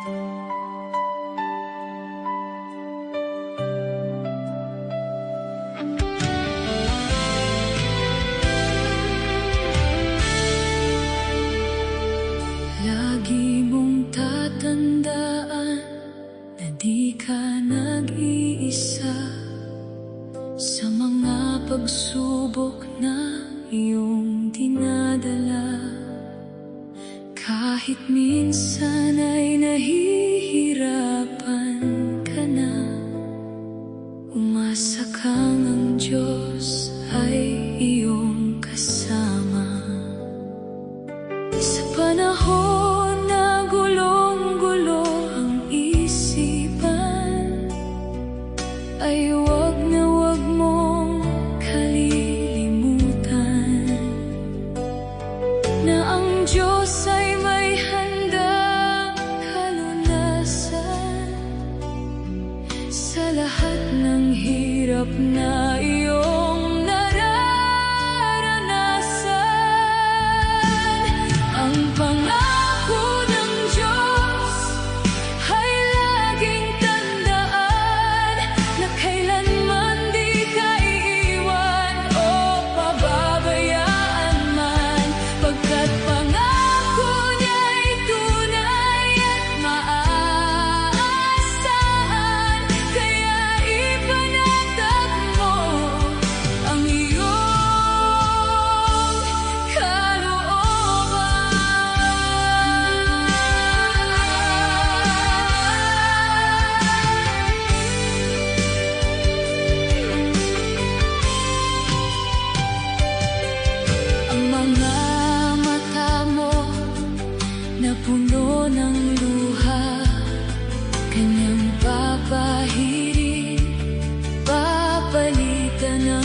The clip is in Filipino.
Lagi mong tatandaan na di ka nag-iisa sa mga pagsubok na iyong dinadala. Kahit minsan ay nahihirapan ka na, umasa kang ang Diyos ay iyong kasama. Sa panahon na gulong-gulo ang isipan, ay huwag na huwag mong kalilimutan na ang Diyos ay may handang kalunasan sa lahat ng hirap na iyong nararanasan. Ang pangako ng Diyos ay laging tandaan na kailanman di ka iiwan o pababayaan man, pagkat pangako niya'y tunay at maaasahan. Kaya ipanatag mo ang iyong kalooban. Ang mga mata mo na puno ng luha, kanyang papahirin, papalitan ng